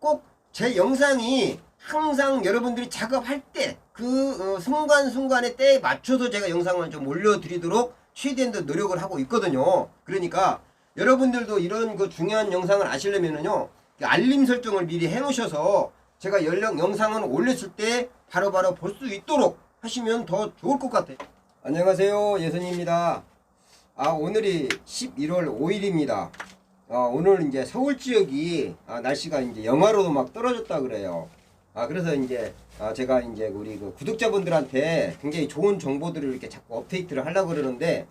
꼭 제 영상이 항상 여러분들이 작업할 때 그 순간순간의 때에 맞춰서 제가 영상을 좀 올려드리도록 최대한 더 노력을 하고 있거든요. 그러니까 여러분들도 이런 그 중요한 영상을 아시려면은요, 알림 설정을 미리 해 놓으셔서 제가 영상을 올렸을 때 바로바로 볼 수 있도록 하시면 더 좋을 것 같아요. 안녕하세요, 예선입니다. 오늘이 11월 5일입니다. 오늘 이제 서울 지역이 날씨가 이제 영하로도 막 떨어졌다 그래요. 그래서 이제 제가 이제 우리 그 구독자분들한테 굉장히 좋은 정보들을 이렇게 자꾸 업데이트를 하려고 그러는데,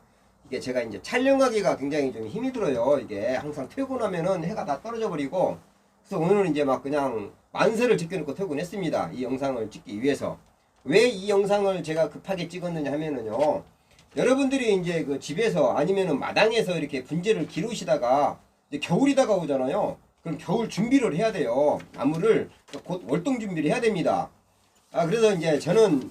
이게 제가 이제 촬영하기가 굉장히 좀 힘이 들어요. 이게 항상 퇴근하면은 해가 다 떨어져 버리고, 그래서 오늘은 이제 막 그냥 만세를 제껴놓고 퇴근했습니다. 이 영상을 찍기 위해서. 왜 이 영상을 제가 급하게 찍었느냐 하면은요, 여러분들이 이제 그 집에서 아니면은 마당에서 이렇게 분재를 기르시다가 이제 겨울이 다가오잖아요. 그럼 겨울 준비를 해야 돼요. 나무를 곧 월동 준비를 해야 됩니다. 그래서 이제 저는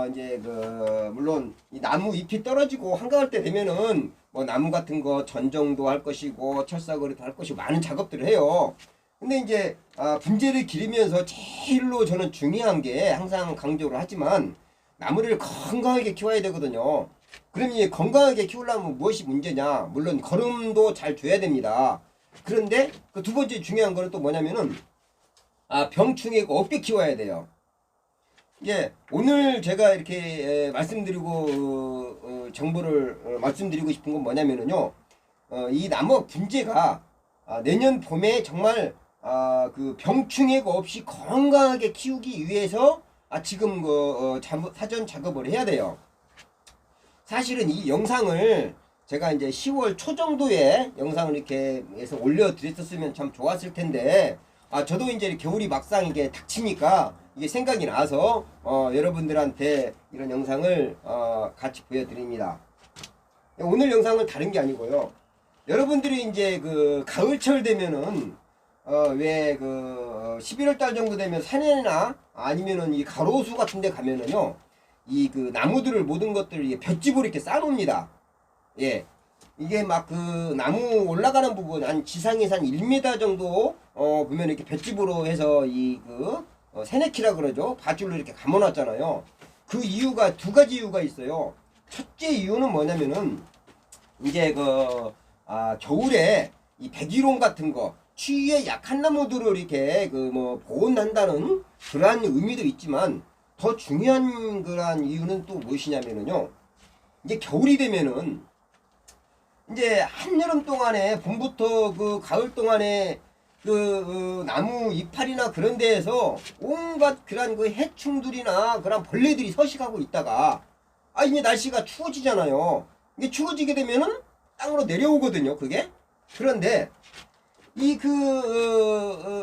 이제 그 물론 이 나무 잎이 떨어지고 한가할 때 되면은 뭐 나무 같은 거 전정도 할 것이고 철사거리도 할 것이고 많은 작업들을 해요. 근데 이제 분재를 기르면서 제일로 저는 중요한 게, 항상 강조를 하지만 나무를 건강하게 키워야 되거든요. 그럼 이제 건강하게 키우려면 무엇이 문제냐? 물론 거름도 잘 줘야 됩니다. 그런데 그 두 번째 중요한 거는 또 뭐냐면은 병충해가 없게 키워야 돼요. 예, 오늘 제가 이렇게 말씀드리고 정보를 말씀드리고 싶은 건 뭐냐면은요, 이 나무 분재가 내년 봄에 정말 그 병충해가 없이 건강하게 키우기 위해서 지금 그 사전 작업을 해야 돼요. 사실은 이 영상을 제가 이제 10월 초 정도에 영상을 이렇게 해서 올려드렸었으면 참 좋았을 텐데, 저도 이제 겨울이 막상 이게 닥치니까 이게 생각이 나서 여러분들한테 이런 영상을 같이 보여드립니다. 오늘 영상은 다른 게 아니고요. 여러분들이 이제 그 가을철 되면은 왜 그 11월 달 정도 되면 산에나 아니면은 이 가로수 같은 데 가면은요, 이 그 나무들을 모든 것들을 볏짚으로 이렇게 쌓아놓습니다. 예. 이게 막 그 나무 올라가는 부분 한 지상에서 한 1m 정도 보면 이렇게 볏짚으로 해서 이 그 세네키라 그러죠. 밧줄로 이렇게 감아놨잖아요. 그 이유가 두 가지 이유가 있어요. 첫째 이유는 뭐냐면은 이제 그 겨울에 이 백일홍 같은 거, 추위에 약한 나무들을 이렇게 그 뭐 보온한다는 그러한 의미도 있지만, 더 중요한 그러한 이유는 또 무엇이냐면은요, 이제 겨울이 되면은 이제 한여름 동안에, 봄부터 그 가을 동안에 그 나무 이파리나 그런 데에서 온갖 그런 그 해충들이나 그런 벌레들이 서식하고 있다가 이제 날씨가 추워지잖아요. 이게 추워지게 되면은 땅으로 내려오거든요, 그게. 그런데 이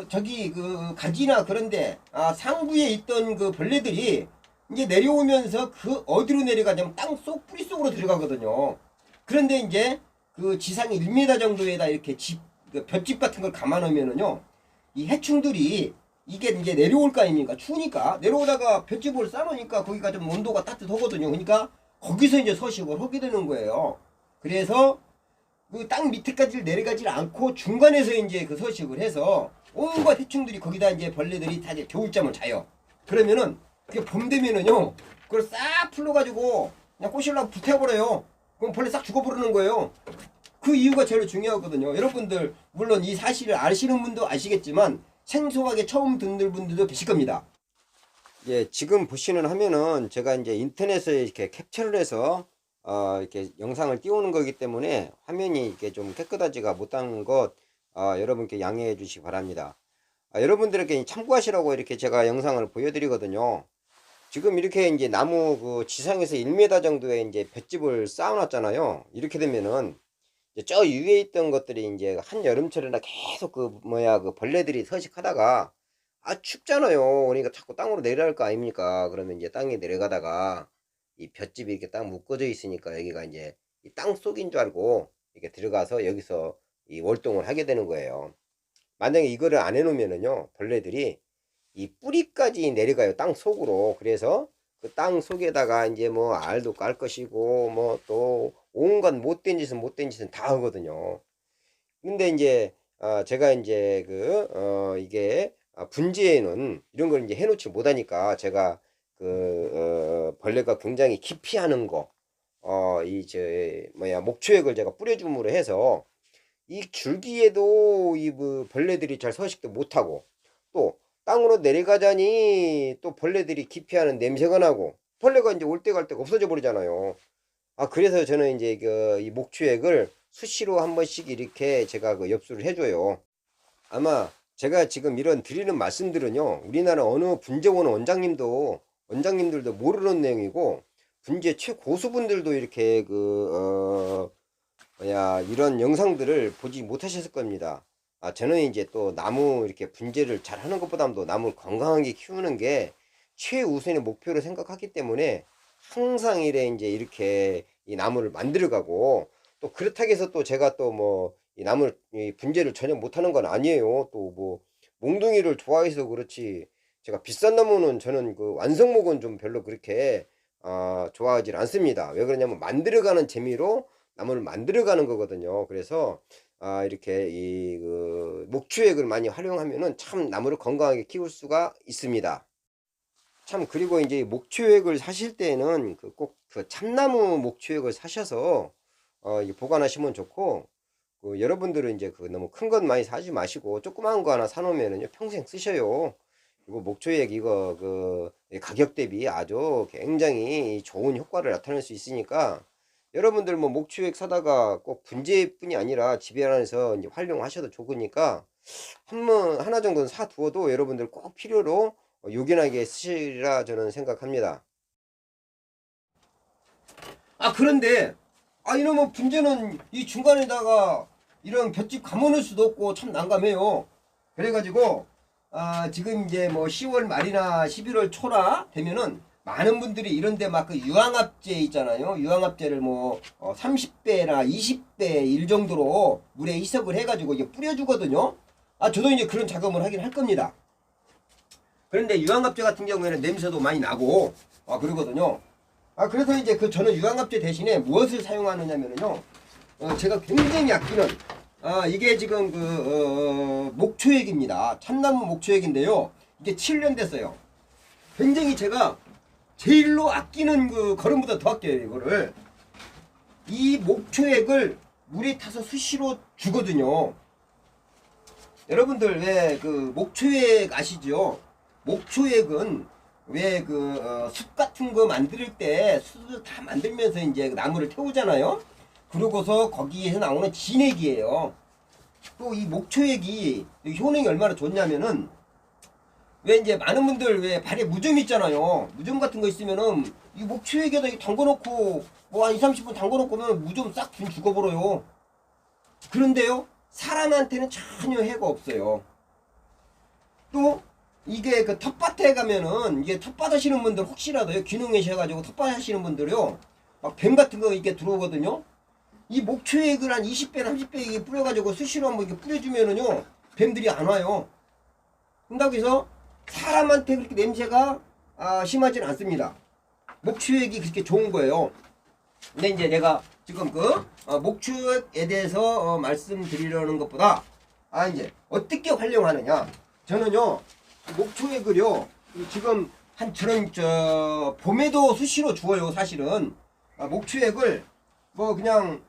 저기 그 가지나 그런데 상부에 있던 그 벌레들이 이제 내려오면서 그 어디로 내려가냐면 땅 속 뿌리 속으로 들어가거든요. 그런데 이제 그 지상 1m 정도에다 이렇게 그 볏짚 같은 걸 감아 놓으면은요, 이 해충들이 이게 이제 내려올 거 아닙니까? 추우니까 내려오다가 볏짚을 쌓아놓으니까 거기가 좀 온도가 따뜻하거든요. 그러니까 거기서 이제 서식을 하게 되는 거예요. 그래서 그 땅 밑에까지 내려가지 않고 중간에서 이제 그 서식을 해서 온갖 해충들이, 거기다 이제 벌레들이 다 이제 겨울잠을 자요. 그러면은 그게 봄 되면은요, 그걸 싹 풀러가지고 그냥 꼬실라 붙여버려요. 그럼 벌레 싹 죽어버리는 거예요. 그 이유가 제일 중요하거든요. 여러분들 물론 이 사실을 아시는 분도 아시겠지만 생소하게 처음 듣는 분들도 계실 겁니다. 예, 지금 보시는 화면은 제가 이제 인터넷에 이렇게 캡처를 해서 이렇게 영상을 띄우는 거기 때문에 화면이 이렇게 좀 깨끗하지가 못한 것 여러분께 양해해 주시기 바랍니다. 여러분들에게 참고하시라고 이렇게 제가 영상을 보여드리거든요. 지금 이렇게 이제 나무 그 지상에서 1m 정도의 이제 볏짚을 쌓아놨잖아요. 이렇게 되면은 이제 저 위에 있던 것들이 이제 한여름철이나 계속 그 그 벌레들이 서식하다가 춥잖아요. 그러니까 자꾸 땅으로 내려갈 거 아닙니까? 그러면 이제 땅에 내려가다가 이 볏짚이 이렇게 딱 묶어져 있으니까 여기가 이제 이 땅 속인 줄 알고 이렇게 들어가서 여기서 이 월동을 하게 되는 거예요. 만약에 이거를 안 해놓으면은요, 벌레들이 이 뿌리까지 내려가요, 땅 속으로. 그래서 그 땅 속에다가 이제 뭐 알도 깔 것이고 뭐 또 온갖 못된 짓은 다 하거든요. 근데 이제 제가 이제 이게 분재는 이런 걸 이제 해놓지 못하니까 제가 벌레가 굉장히 기피하는 거, 목초액을 제가 뿌려줌으로 해서 이 줄기에도 벌레들이 잘 서식도 못하고, 또 땅으로 내려가자니 또 벌레들이 기피하는 냄새가 나고, 벌레가 이제 올 때 갈 데가 없어져 버리잖아요. 그래서 저는 이제 이 목초액을 수시로 한 번씩 이렇게 제가 엽수를 해줘요. 아마 제가 지금 이런 드리는 말씀들은요, 우리나라 어느 분재원 원장님들도 모르는 내용이고, 분재 최고수분들도 이렇게 이런 영상들을 보지 못하셨을 겁니다. 저는 이제 또 나무 이렇게 분재를 잘 하는 것보다도 나무를 건강하게 키우는 게 최우선의 목표로 생각하기 때문에 항상 이제 이렇게 이 나무를 만들어가고, 또 그렇다고 해서 또 제가 또 뭐 이 나무를 분재를 전혀 못하는 건 아니에요. 또 뭐 몽둥이를 좋아해서 그렇지, 제가 비싼 나무는 저는 완성목은 좀 별로 그렇게 좋아하지 않습니다. 왜 그러냐면 만들어가는 재미로 나무를 만들어가는 거거든요. 그래서 이렇게 목초액을 많이 활용하면은 참 나무를 건강하게 키울 수가 있습니다. 참, 그리고 이제 목초액을 사실 때는 꼭 참나무 목초액을 사셔서 보관하시면 좋고, 여러분들은 이제 너무 큰 건 많이 사지 마시고 조그만 거 하나 사놓으면은요 평생 쓰셔요. 그리고 목초액 이거 가격 대비 아주 굉장히 좋은 효과를 나타낼 수 있으니까, 여러분들 뭐 목초액 사다가 꼭 분재뿐이 아니라 집에 안에서 이제 활용하셔도 좋으니까 하나 정도는 사 두어도 여러분들 꼭 필요로 요긴하게 쓰시리라 저는 생각합니다. 그런데 이러면 분재는 이 중간에다가 이런 볏짚 감아놓을 수도 없고 참 난감해요. 그래가지고 지금 이제 뭐 10월 말이나 11월 초나 되면은 많은 분들이 이런데 막 유황합재 있잖아요. 유황합재를 뭐 30배나 20배 일 정도로 물에 희석을 해가지고 이게 뿌려주거든요. 저도 이제 그런 작업을 하긴 할 겁니다. 그런데 유황합재 같은 경우에는 냄새도 많이 나고 그러거든요. 그래서 이제 저는 유황합재 대신에 무엇을 사용하느냐면요, 제가 굉장히 아끼는 이게 지금 목초액입니다. 참나무 목초액인데요. 이게 7년 됐어요. 굉장히 제가 제일로 아끼는 거름보다 더 아껴요. 이거를, 이 목초액을 물에 타서 수시로 주거든요. 여러분들 왜 목초액 아시죠? 목초액은 왜 숲 같은 거 만들 때 숲을 다 만들면서 이제 나무를 태우잖아요. 그러고서 거기에서 나오는 진액이에요. 또 이 목초액이 효능이 얼마나 좋냐면은, 왜 이제 많은 분들 왜 발에 무좀 있잖아요. 무좀 같은 거 있으면은 이 목초액에다 담궈놓고 뭐 한 20-30분 담궈놓고 면 무좀 싹 죽어버려요. 그런데요, 사람한테는 전혀 해가 없어요. 또 이게 텃밭에 가면은, 이게 텃밭 하시는 분들 혹시라도요, 귀농하셔가지고 텃밭 하시는 분들요, 막 뱀 같은 거 이렇게 들어오거든요. 이 목초액을 한 20배, 30배 뿌려가지고 수시로 한번 이렇게 뿌려주면은요, 뱀들이 안 와요. 그런다고 해서 사람한테 그렇게 냄새가 심하지는 않습니다. 목초액이 그렇게 좋은 거예요. 근데 이제 내가 지금 목초액에 대해서 말씀드리려는 것보다 이제 어떻게 활용하느냐. 저는요, 목초액을요 지금 저는 봄에도 수시로 주어요. 사실은 목초액을 뭐 그냥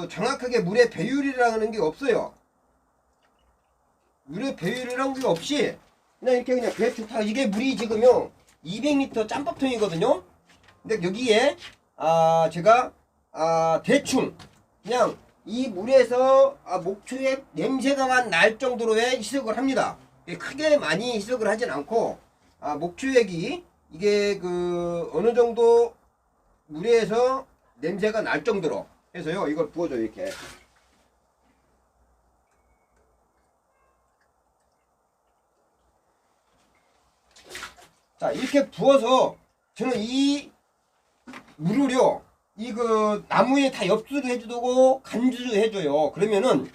정확하게 물의 배율이라는 게 없어요. 물의 배율이라는 게 없이 그냥 이렇게 그냥 대충 다, 이게 물이 지금요 200리터 짬밥통이거든요. 근데 여기에 제가 대충 그냥 이 물에서 목초액 냄새가 날 정도로의 희석을 합니다. 크게 많이 희석을 하진 않고, 목초액이 이게 어느 정도 물에서 냄새가 날 정도로 해서요, 이걸 부어줘요. 이렇게 자, 이렇게 부어서 저는 이 물을요, 나무에 다 엽수도 해주고 간주도 해줘요. 그러면은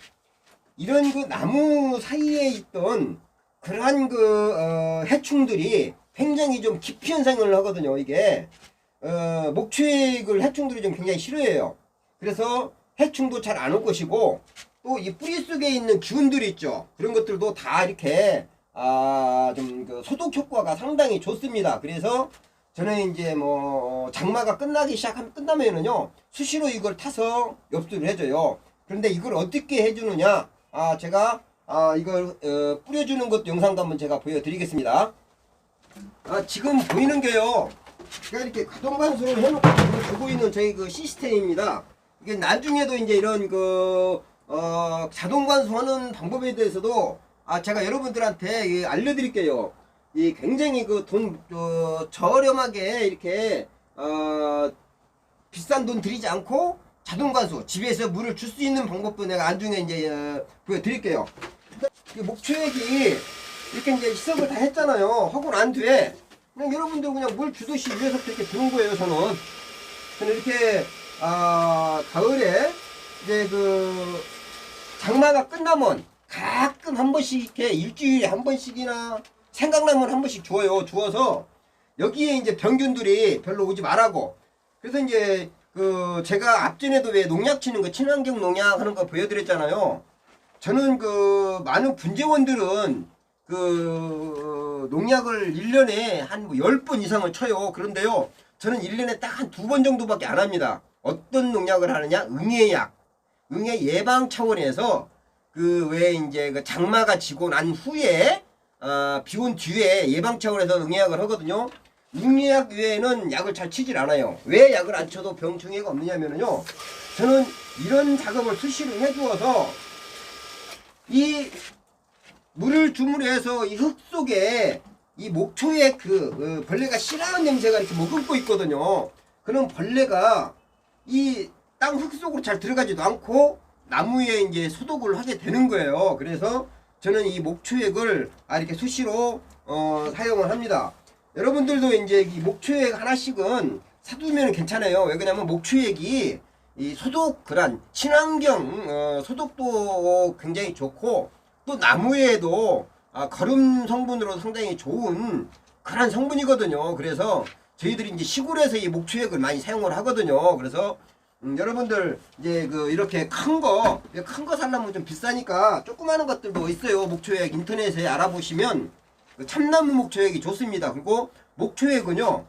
이런 나무 사이에 있던 그러한 해충들이 굉장히 좀 기피 현상을 하거든요. 이게 목초액을 해충들이 좀 굉장히 싫어해요. 그래서 해충도 잘 안 올 것이고, 또 이 뿌리 속에 있는 기운들이 있죠. 그런 것들도 다 이렇게 좀 그 소독 효과가 상당히 좋습니다. 그래서 저는 이제 뭐 장마가 끝나면은요 수시로 이걸 타서 엽수를 해줘요. 그런데 이걸 어떻게 해주느냐? 제가 이걸 뿌려주는 것도 영상도 한번 제가 보여드리겠습니다. 지금 보이는 게요. 제가 이렇게 가동관수를 해놓고 주고 있는 저희 그 시스템입니다. 이게 나중에도 이제 이런 자동관수하는 방법에 대해서도 제가 여러분들한테 알려드릴게요. 이 굉장히 저렴하게 이렇게 비싼 돈 들이지 않고 자동관수 집에서 물을 줄 수 있는 방법도 내가 나중에 이제 보여드릴게요. 목초액이 이렇게 이제 희석을 다 했잖아요. 하고 난 뒤에 그냥 여러분들 그냥 물 주듯이 위에서부터 이렇게 두는 거예요. 저는 이렇게 가을에 이제 장마가 끝나면 가끔 한 번씩 이렇게 일주일에 한 번씩이나 생각나면 한 번씩 주어서 여기에 이제 병균들이 별로 오지 말라고. 그래서 이제 제가 앞전에도 왜 농약 치는 거 친환경 농약 하는 거 보여드렸잖아요. 저는 많은 분재원들은 농약을 1년에 한 10번 이상을 쳐요. 그런데요 저는 1년에 딱 한 2번 정도밖에 안 합니다. 어떤 농약을 하느냐? 응애약. 응애 예방 차원에서 왜 이제 장마가 지고 난 후에 비온 뒤에 예방 차원에서 응애약을 하거든요. 응애약 외에는 약을 잘 치질 않아요. 왜 약을 안 쳐도 병충해가 없느냐면요. 저는 이런 작업을 수시로 해주어서 이 물을 주물해서 이 흙 속에 이 목초에 벌레가 싫어하는 냄새가 이렇게 머금고 있거든요. 그런 벌레가 이 땅 흙 속으로 잘 들어가지도 않고 나무에 이제 소독을 하게 되는 거예요. 그래서 저는 이 목초액을 이렇게 수시로 사용을 합니다. 여러분들도 이제 이 목초액 하나씩은 사두면 괜찮아요. 왜 그러냐면 목초액이 이 소독 친환경 소독도 굉장히 좋고 또 나무에도 거름 성분으로 상당히 좋은 그런 성분이거든요. 그래서 저희들이 이제 시골에서 이 목초액을 많이 사용을 하거든요. 그래서 여러분들 이제 이렇게 큰 거 살려면 좀 비싸니까 조그마한 것들도 있어요. 목초액 인터넷에 알아보시면 참나무 목초액이 좋습니다. 그리고 목초액은요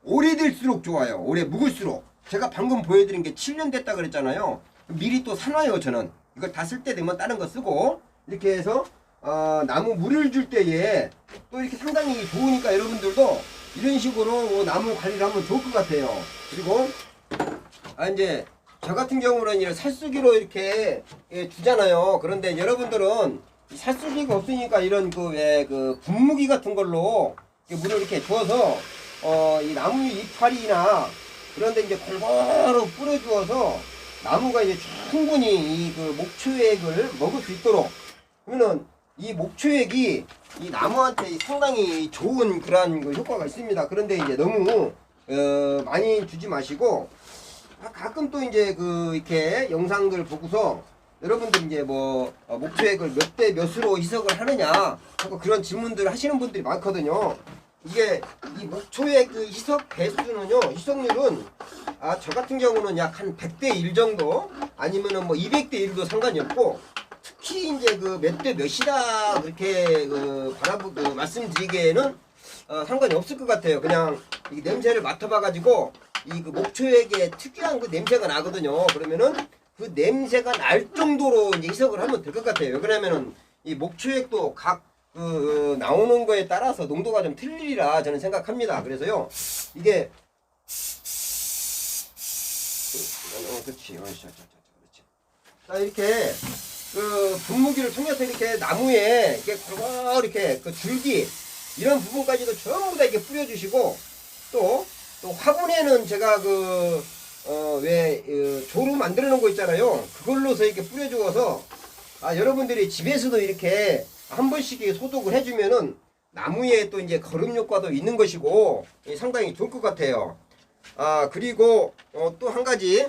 오래될수록 좋아요. 오래 묵을수록. 제가 방금 보여드린 게 7년 됐다 그랬잖아요. 미리 또 사놔요. 저는 이걸 다 쓸 때 되면 다른 거 쓰고 이렇게 해서 나무 물을 줄 때에 또 이렇게 상당히 좋으니까 여러분들도 이런 식으로 나무 관리를 하면 좋을 것 같아요. 그리고 이제 저 같은 경우는 이런 살수기로 이렇게 주잖아요. 그런데 여러분들은 살수기가 없으니까 이런 분무기 같은 걸로 물을 이렇게 주어서 이 나무 이파리나 그런데 이제 골고루 뿌려주어서 나무가 이제 충분히 이 목초액을 먹을 수 있도록. 그러면은 이 목초액이 이 나무한테 상당히 좋은 그런 효과가 있습니다. 그런데 이제 너무 많이 주지 마시고 가끔 또 이제 이렇게 영상들 보고서 여러분들 이제 목초액을 몇 대 몇으로 희석을 하느냐 하고 그런 질문들을 하시는 분들이 많거든요. 이게 이 목초액 희석 배수는요, 희석률은 저 같은 경우는 약 한 100대 1 정도 아니면은 200대 1도 상관이 없고 특히 이제 몇 대 몇이다 그렇게 말씀드리기에는 상관이 없을 것 같아요. 그냥 이 냄새를 맡아봐 가지고 이 목초액의 특이한 냄새가 나거든요. 그러면은 그 냄새가 날 정도로 이제 희석을 하면 될 것 같아요. 그러면은 이 목초액도 각 나오는 거에 따라서 농도가 좀 틀리리라 저는 생각합니다. 그래서요 이게 그렇지. 그렇지. 자 이렇게 분무기를 통해서 이렇게 나무에 이렇게 줄기 이런 부분까지도 전부 다 이렇게 뿌려주시고 또 화분에는 제가 조루 만들어 놓은 거 있잖아요. 그걸로서 이렇게 뿌려주어서 여러분들이 집에서도 이렇게 한 번씩 소독을 해주면은 나무에 또 이제 거름 효과도 있는 것이고 상당히 좋을 것 같아요. 그리고 또 한 가지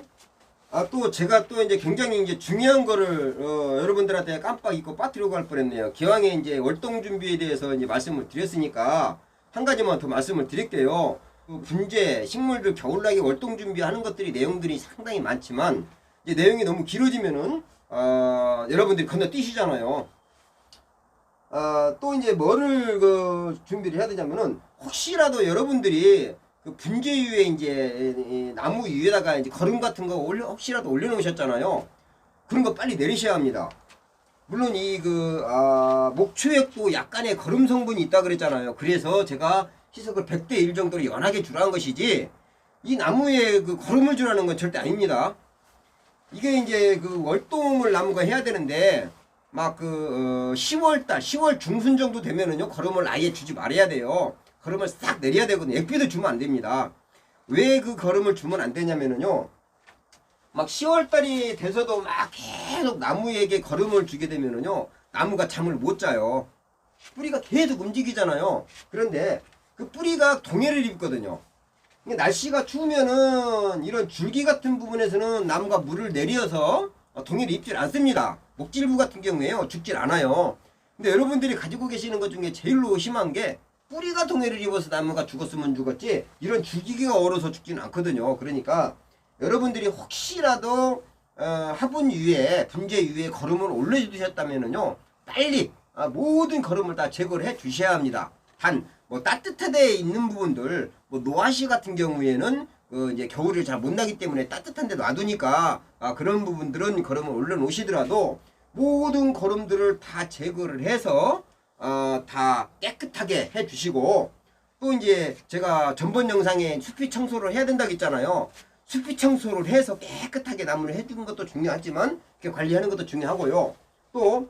또 제가 또 이제 굉장히 이제 중요한 거를 여러분들한테 깜빡 잊고 빠뜨리고 갈 뻔했네요. 기왕에 이제 월동 준비에 대해서 이제 말씀을 드렸으니까 한 가지만 더 말씀을 드릴게요. 분재 식물들 겨울나기 월동 준비하는 것들이 내용들이 상당히 많지만 이제 내용이 너무 길어지면은 여러분들이 건너뛰시잖아요. 또 이제 뭐를 준비를 해야 되냐면은 혹시라도 여러분들이 그 분재유에 이제 이 나무 위에다가 이제 거름 같은 거 혹시라도 올려놓으셨잖아요. 그런 거 빨리 내리셔야 합니다. 물론 목초액도 약간의 거름 성분이 있다 그랬잖아요. 그래서 제가 희석을 100대 1 정도로 연하게 주라는 것이지, 이 나무에 그 거름을 주라는 건 절대 아닙니다. 이게 이제 그 월동을 나무가 해야 되는데, 막 10월 중순 정도 되면은요, 거름을 아예 주지 말아야 돼요. 거름을 싹 내려야 되거든요. 액비도 주면 안 됩니다. 왜 그 거름을 주면 안 되냐면은요, 막 10월달이 돼서도 막 계속 나무에게 거름을 주게 되면은요, 나무가 잠을 못 자요. 뿌리가 계속 움직이잖아요. 그런데 그 뿌리가 동해를 입거든요. 날씨가 추우면은 이런 줄기 같은 부분에서는 나무가 물을 내려서 동해를 입질 않습니다. 목질부 같은 경우에요, 죽질 않아요. 근데 여러분들이 가지고 계시는 것 중에 제일로 심한 게, 뿌리가 동해를 입어서 나무가 죽었으면 죽었지 이런 줄기가 얼어서 죽지는 않거든요. 그러니까 여러분들이 혹시라도 화분 위에, 분재 위에 거름을 올려주셨다면은요, 빨리 모든 거름을 다 제거를 해 주셔야 합니다. 단 뭐 따뜻하게 있는 부분들, 뭐 노화시 같은 경우에는 이제 겨울을 잘 못 나기 때문에 따뜻한 데 놔두니까 그런 부분들은 거름을 올려 놓으시더라도 모든 거름들을 다 제거를 해서 다 깨끗하게 해 주시고, 또 이제 제가 전번 영상에 숲이 청소를 해야 된다고 했잖아요. 숲이 청소를 해서 깨끗하게 나무를 해주는 것도 중요하지만 이렇게 관리하는 것도 중요하고요. 또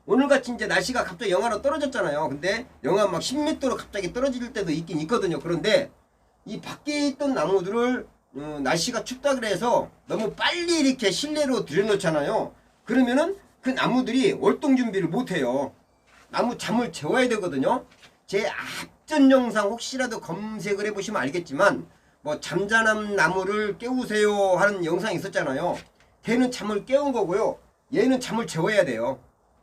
오늘같이 이제 날씨가 갑자기 영하로 떨어졌잖아요. 근데 영하 막 10m로 갑자기 떨어질 때도 있긴 있거든요. 그런데 이 밖에 있던 나무들을 날씨가 춥다 그래서 너무 빨리 이렇게 실내로 들여놓잖아요. 그러면은 그 나무들이 월동 준비를 못해요. 나무 잠을 재워야 되거든요. 제 앞전 영상 혹시라도 검색을 해보시면 알겠지만, 뭐 잠자는 나무를 깨우세요 하는 영상이 있었잖아요. 걔는 잠을 깨운 거고요, 얘는 잠을 재워야 돼요.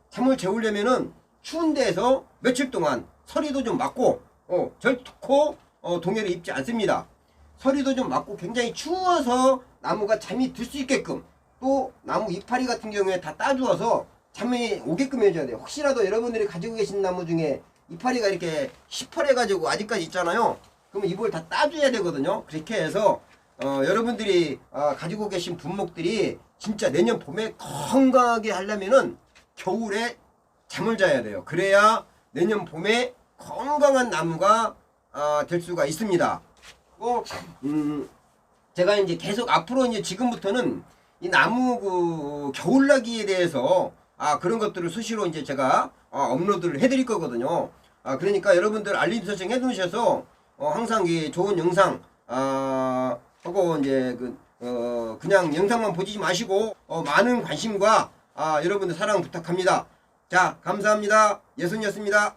잠을 재우려면은 추운 데에서 며칠 동안 서리도 좀 맞고 결코 동해를 입지 않습니다. 서리도 좀 맞고 굉장히 추워서 나무가 잠이 들 수 있게끔, 또 나무 이파리 같은 경우에 다 따주어서 잠이 오게끔 해줘야 돼요. 혹시라도 여러분들이 가지고 계신 나무 중에 이파리가 이렇게 시퍼래 가지고 아직까지 있잖아요. 그러면 이걸 다 따줘야 되거든요. 그렇게 해서 여러분들이 가지고 계신 분목들이 진짜 내년 봄에 건강하게 하려면은 겨울에 잠을 자야 돼요. 그래야 내년 봄에 건강한 나무가 될 수가 있습니다. 제가 이제 계속 앞으로 이제 지금부터는 이 나무 겨울나기에 대해서 그런 것들을 수시로 이제 제가 업로드를 해드릴 거거든요. 그러니까 여러분들 알림 설정 해 놓으셔서 항상 이 좋은 영상 하고 이제 그냥 영상만 보지 마시고 많은 관심과 여러분들 사랑 부탁합니다. 자, 감사합니다. 예순이었습니다.